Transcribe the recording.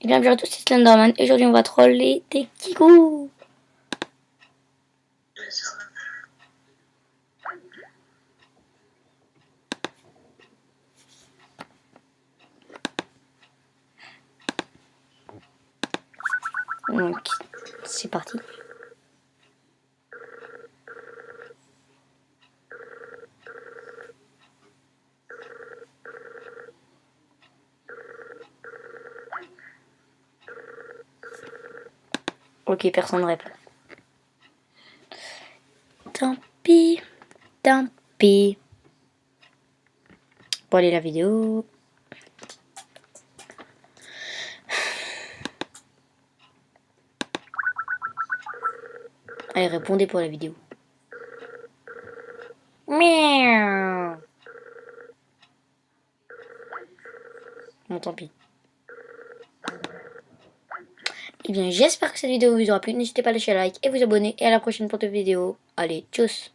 Et bien bonjour à tous, c'est Slenderman et aujourd'hui on va troller des kigous. Donc c'est parti. Ok, personne ne répond. Tant pis, tant pis. Bon allez la vidéo. Allez, répondez pour la vidéo. Miaou. Bon, tant pis. Et bien, j'espère que cette vidéo vous aura plu. N'hésitez pas à lâcher un like et vous abonner. Et à la prochaine pour de vidéos. Allez, tchuss.